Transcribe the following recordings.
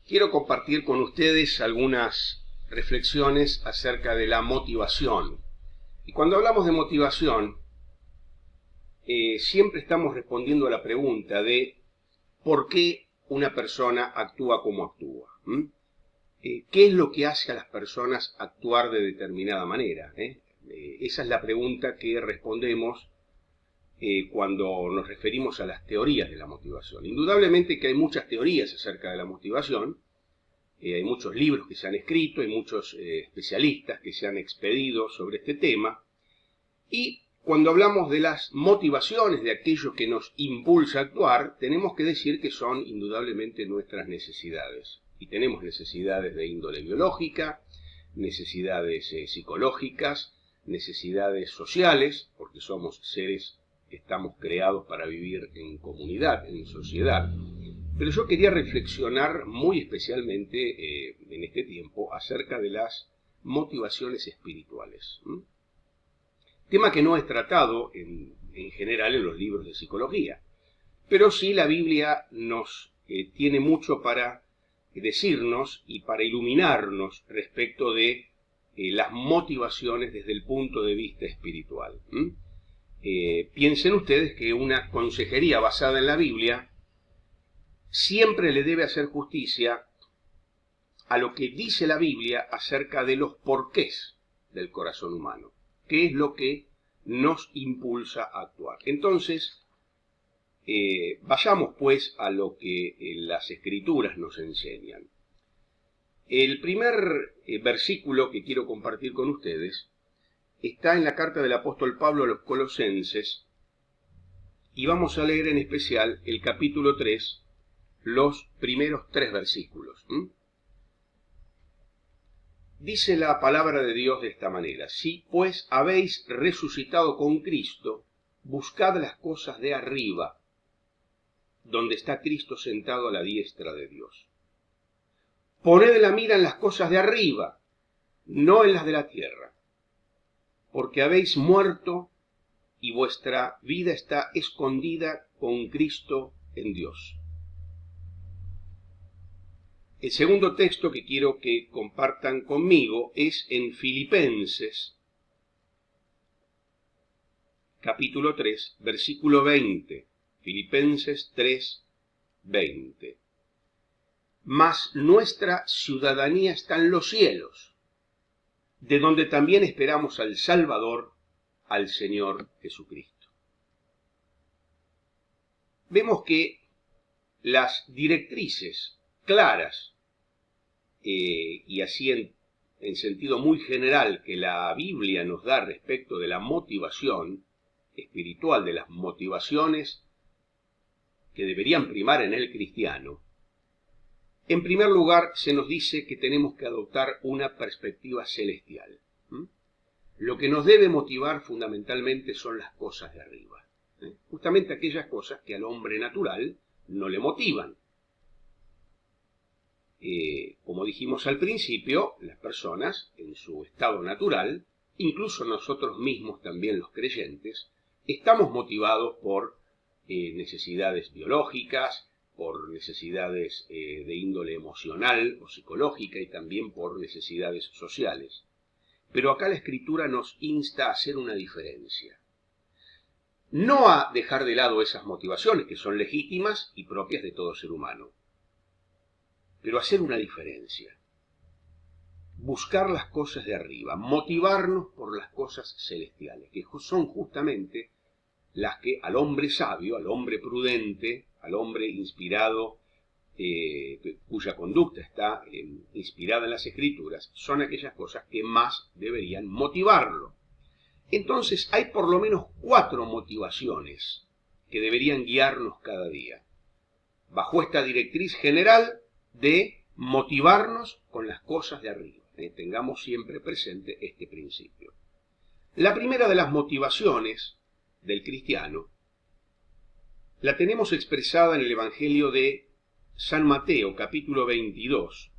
quiero compartir con ustedes algunas reflexiones acerca de la motivación. Y cuando hablamos de motivación, siempre estamos respondiendo a la pregunta de por qué una persona actúa como actúa. ¿Qué es lo que hace a las personas actuar de determinada manera? Esa es la pregunta que respondemos cuando nos referimos a las teorías de la motivación. Indudablemente que hay muchas teorías acerca de la motivación, hay muchos libros que se han escrito, hay muchos especialistas que se han expedido sobre este tema, y cuando hablamos de las motivaciones de aquello que nos impulsa a actuar, tenemos que decir que son indudablemente nuestras necesidades. Y tenemos necesidades de índole biológica, necesidades psicológicas, necesidades sociales, porque somos seres que estamos creados para vivir en comunidad, en sociedad. Pero yo quería reflexionar muy especialmente en este tiempo acerca de las motivaciones espirituales. Tema que no es tratado en general en los libros de psicología. Pero sí la Biblia nos tiene mucho para decirnos y para iluminarnos respecto de las motivaciones desde el punto de vista espiritual. Piensen ustedes que una consejería basada en la Biblia siempre le debe hacer justicia a lo que dice la Biblia acerca de los porqués del corazón humano. ¿Qué es lo que nos impulsa a actuar? Entonces, vayamos pues a lo que las Escrituras nos enseñan. El primer versículo que quiero compartir con ustedes está en la carta del apóstol Pablo a los Colosenses, y vamos a leer en especial el capítulo 3, los primeros 3 versículos. Dice la palabra de Dios de esta manera: si pues habéis resucitado con Cristo, buscad las cosas de arriba, donde está Cristo sentado a la diestra de Dios. Poned la mira en las cosas de arriba, no en las de la tierra, porque habéis muerto y vuestra vida está escondida con Cristo en Dios. El segundo texto que quiero que compartan conmigo es en Filipenses, capítulo 3, versículo 20. Filipenses 3, 20. Mas nuestra ciudadanía está en los cielos, de donde también esperamos al Salvador, al Señor Jesucristo. Vemos que las directrices claras y así en sentido muy general que la Biblia nos da respecto de la motivación espiritual, de las motivaciones que deberían primar en el cristiano, en primer lugar se nos dice que tenemos que adoptar una perspectiva celestial. Lo que nos debe motivar fundamentalmente son las cosas de arriba, justamente aquellas cosas que al hombre natural no le motivan. Como dijimos al principio, las personas en su estado natural, incluso nosotros mismos también los creyentes, estamos motivados por necesidades biológicas, por necesidades de índole emocional o psicológica y también por necesidades sociales. Pero acá la Escritura nos insta a hacer una diferencia. No a dejar de lado esas motivaciones que son legítimas y propias de todo ser humano, pero hacer una diferencia. Buscar las cosas de arriba, motivarnos por las cosas celestiales, que son justamente las que al hombre sabio, al hombre prudente, al hombre inspirado, cuya conducta está inspirada en las Escrituras, son aquellas cosas que más deberían motivarlo. Entonces hay por lo menos 4 motivaciones que deberían guiarnos cada día, bajo esta directriz general de motivarnos con las cosas de arriba. Tengamos siempre presente este principio. La primera de las motivaciones del cristiano la tenemos expresada en el Evangelio de San Mateo, capítulo 22.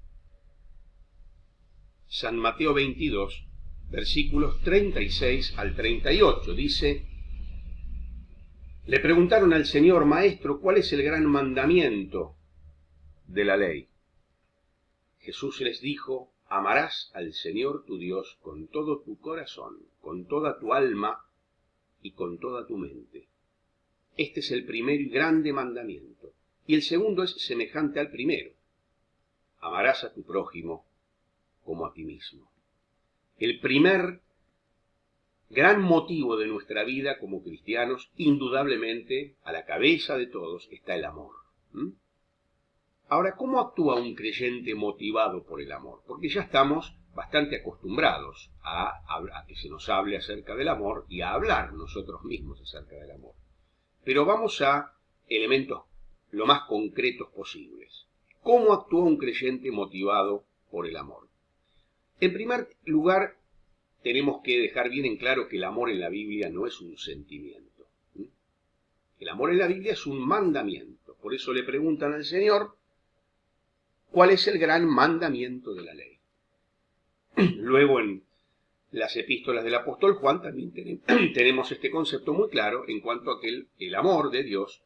San Mateo 22, versículos 36 al 38. Dice: le preguntaron al Señor: Maestro, ¿cuál es el gran mandamiento de la ley? Jesús les dijo: amarás al Señor tu Dios con todo tu corazón, con toda tu alma y con toda tu mente. Este es el primer y grande mandamiento. Y el segundo es semejante al primero: amarás a tu prójimo como a ti mismo. El primer gran motivo de nuestra vida como cristianos, indudablemente, a la cabeza de todos, está el amor. Ahora, ¿cómo actúa un creyente motivado por el amor? Porque ya estamos bastante acostumbrados a que se nos hable acerca del amor y a hablar nosotros mismos acerca del amor. Pero vamos a elementos lo más concretos posibles. ¿Cómo actúa un creyente motivado por el amor? En primer lugar, tenemos que dejar bien en claro que el amor en la Biblia no es un sentimiento. El amor en la Biblia es un mandamiento. Por eso le preguntan al Señor: ¿cuál es el gran mandamiento de la ley? Luego en las epístolas del apóstol Juan también tenemos este concepto muy claro en cuanto a que el amor de Dios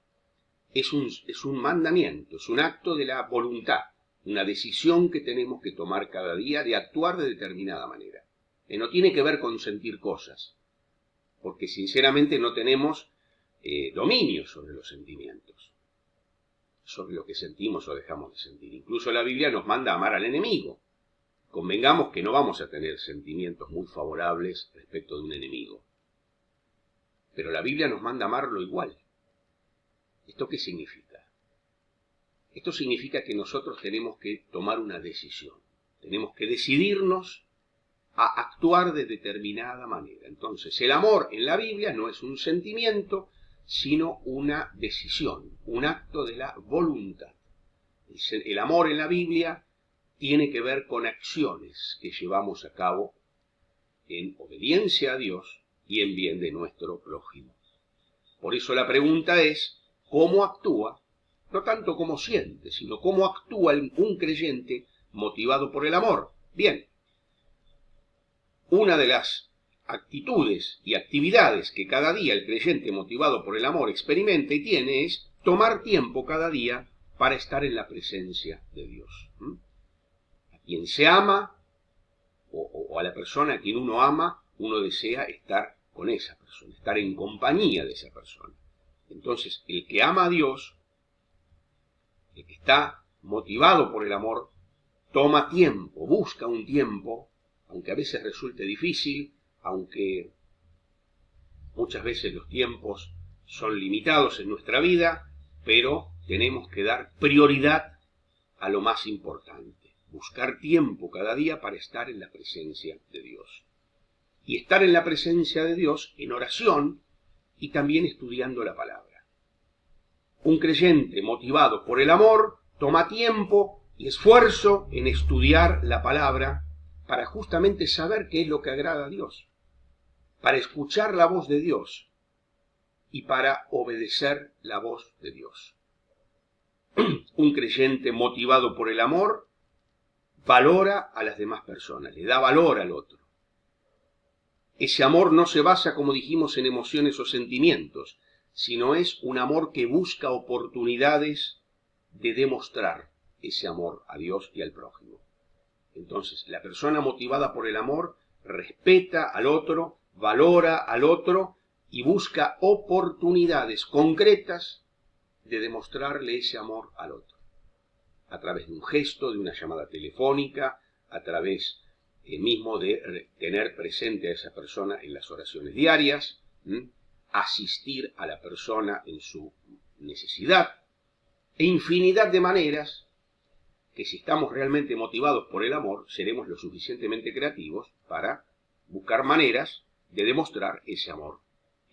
es un mandamiento, es un acto de la voluntad, una decisión que tenemos que tomar cada día de actuar de determinada manera. No tiene que ver con sentir cosas, porque sinceramente no tenemos dominio sobre los sentimientos, sobre lo que sentimos o dejamos de sentir. Incluso la Biblia nos manda a amar al enemigo. Convengamos que no vamos a tener sentimientos muy favorables respecto de un enemigo, pero la Biblia nos manda a amarlo igual. ¿Esto qué significa? Esto significa que nosotros tenemos que tomar una decisión, tenemos que decidirnos a actuar de determinada manera. Entonces, el amor en la Biblia no es un sentimiento, sino una decisión, un acto de la voluntad. El amor en la Biblia tiene que ver con acciones que llevamos a cabo en obediencia a Dios y en bien de nuestro prójimo. Por eso la pregunta es: ¿cómo actúa? No tanto cómo siente, sino cómo actúa un creyente motivado por el amor. Bien, una de las actitudes y actividades que cada día el creyente motivado por el amor experimenta y tiene es tomar tiempo cada día para estar en la presencia de Dios. A quien se ama o a la persona a quien uno ama, uno desea estar con esa persona, estar en compañía de esa persona. Entonces, el que ama a Dios, el que está motivado por el amor, toma tiempo, busca un tiempo, aunque a veces resulte difícil, aunque muchas veces los tiempos son limitados en nuestra vida, pero tenemos que dar prioridad a lo más importante, buscar tiempo cada día para estar en la presencia de Dios. Y estar en la presencia de Dios en oración y también estudiando la palabra. Un creyente motivado por el amor toma tiempo y esfuerzo en estudiar la palabra para justamente saber qué es lo que agrada a Dios, para escuchar la voz de Dios y para obedecer la voz de Dios. Un creyente motivado por el amor valora a las demás personas, le da valor al otro. Ese amor no se basa, como dijimos, en emociones o sentimientos, sino es un amor que busca oportunidades de demostrar ese amor a Dios y al prójimo. Entonces, la persona motivada por el amor respeta al otro, valora al otro y busca oportunidades concretas de demostrarle ese amor al otro. A través de un gesto, de una llamada telefónica, a través mismo de tener presente a esa persona en las oraciones diarias, asistir a la persona en su necesidad, e infinidad de maneras que, si estamos realmente motivados por el amor, seremos lo suficientemente creativos para buscar maneras de demostrar ese amor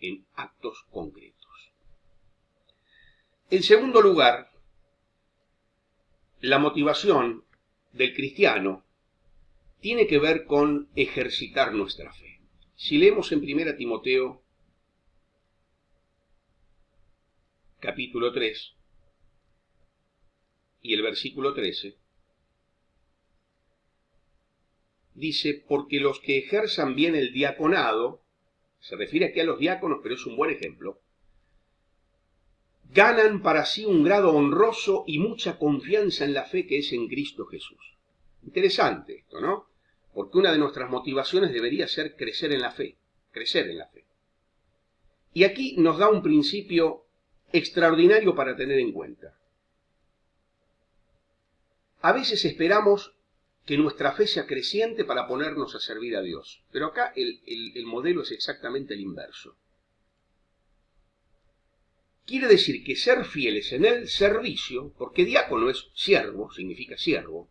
en actos concretos. En segundo lugar, la motivación del cristiano tiene que ver con ejercitar nuestra fe. Si leemos en 1 Timoteo, capítulo 3, y el versículo 13, dice: porque los que ejerzan bien el diaconado, se refiere aquí a los diáconos, pero es un buen ejemplo, ganan para sí un grado honroso y mucha confianza en la fe que es en Cristo Jesús. Interesante esto, ¿no? Porque una de nuestras motivaciones debería ser crecer en la fe, crecer en la fe. Y aquí nos da un principio extraordinario para tener en cuenta. A veces esperamos que nuestra fe sea creciente para ponernos a servir a Dios, pero acá el modelo es exactamente el inverso. Quiere decir que ser fieles en el servicio, porque diácono es siervo, significa siervo,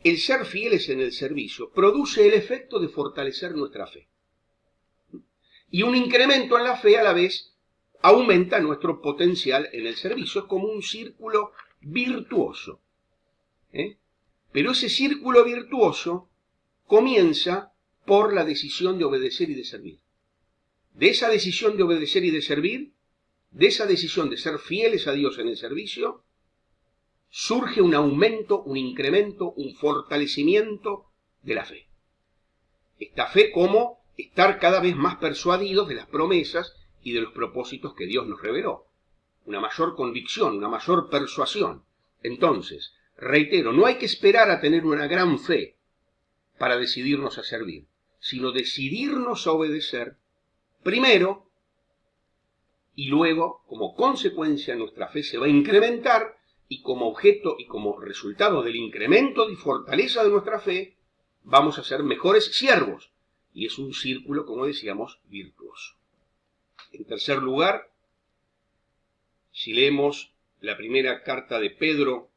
el ser fieles en el servicio produce el efecto de fortalecer nuestra fe. Y un incremento en la fe a la vez aumenta nuestro potencial en el servicio. Es como un círculo virtuoso. Pero ese círculo virtuoso comienza por la decisión de obedecer y de servir. De esa decisión de obedecer y de servir, de esa decisión de ser fieles a Dios en el servicio, surge un aumento, un incremento, un fortalecimiento de la fe. Esta fe como estar cada vez más persuadidos de las promesas y de los propósitos que Dios nos reveló. Una mayor convicción, una mayor persuasión. Entonces, reitero, no hay que esperar a tener una gran fe para decidirnos a servir, sino decidirnos a obedecer primero, y luego, como consecuencia, nuestra fe se va a incrementar, y como objeto y como resultado del incremento y fortaleza de nuestra fe, vamos a ser mejores siervos. Y es un círculo, como decíamos, virtuoso. En tercer lugar, si leemos la primera carta de Pedro,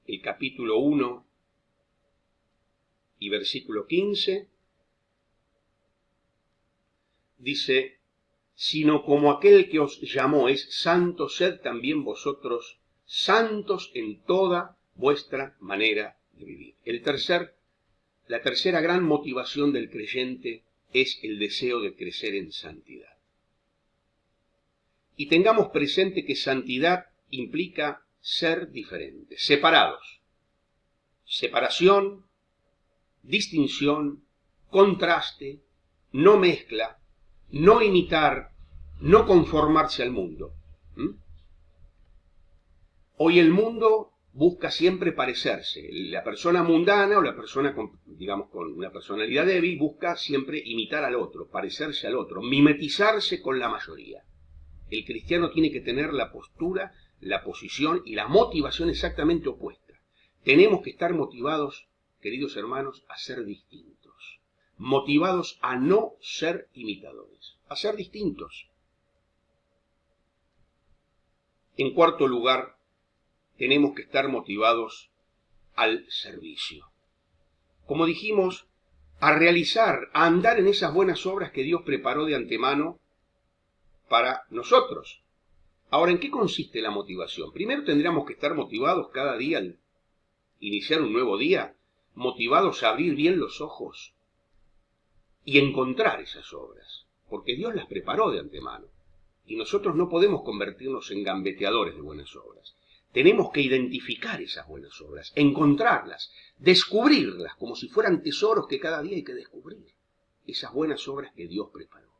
el capítulo 1 y versículo 15, dice: sino como aquel que os llamó es santo, sed también vosotros santos en toda vuestra manera de vivir. La tercera gran motivación del creyente es el deseo de crecer en santidad. Y tengamos presente que santidad implica ser diferentes, separados. Separación, distinción, contraste, no mezcla, no imitar, no conformarse al mundo. Hoy el mundo busca siempre parecerse. La persona mundana o la persona con una personalidad débil busca siempre imitar al otro, parecerse al otro, mimetizarse con la mayoría. El cristiano tiene que tener la postura, la posición y la motivación exactamente opuesta. Tenemos que estar motivados, queridos hermanos, a ser distintos. Motivados a no ser imitadores, a ser distintos. En cuarto lugar, tenemos que estar motivados al servicio. Como dijimos, a realizar, a andar en esas buenas obras que Dios preparó de antemano para nosotros. Ahora, ¿en qué consiste la motivación? Primero tendríamos que estar motivados cada día al iniciar un nuevo día, motivados a abrir bien los ojos y encontrar esas obras, porque Dios las preparó de antemano. Y nosotros no podemos convertirnos en gambeteadores de buenas obras. Tenemos que identificar esas buenas obras, encontrarlas, descubrirlas, como si fueran tesoros que cada día hay que descubrir. Esas buenas obras que Dios preparó.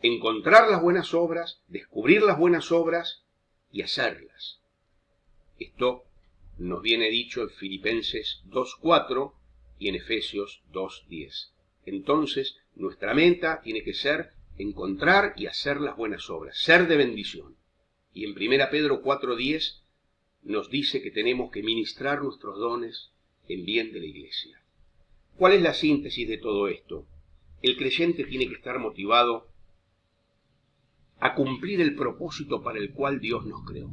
Encontrar las buenas obras, descubrir las buenas obras y hacerlas. Esto nos viene dicho en Filipenses 2:4 y en Efesios 2:10. Entonces, nuestra meta tiene que ser encontrar y hacer las buenas obras, ser de bendición. Y en 1 Pedro 4:10 nos dice que tenemos que ministrar nuestros dones en bien de la iglesia. ¿Cuál es la síntesis de todo esto? El creyente tiene que estar motivado a cumplir el propósito para el cual Dios nos creó.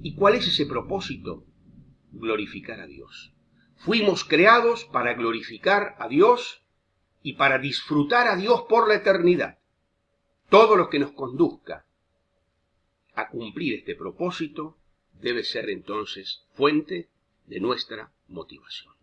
¿Y cuál es ese propósito? Glorificar a Dios. Fuimos creados para glorificar a Dios y para disfrutar a Dios por la eternidad. Todo lo que nos conduzca a cumplir este propósito debe ser entonces fuente de nuestra motivación.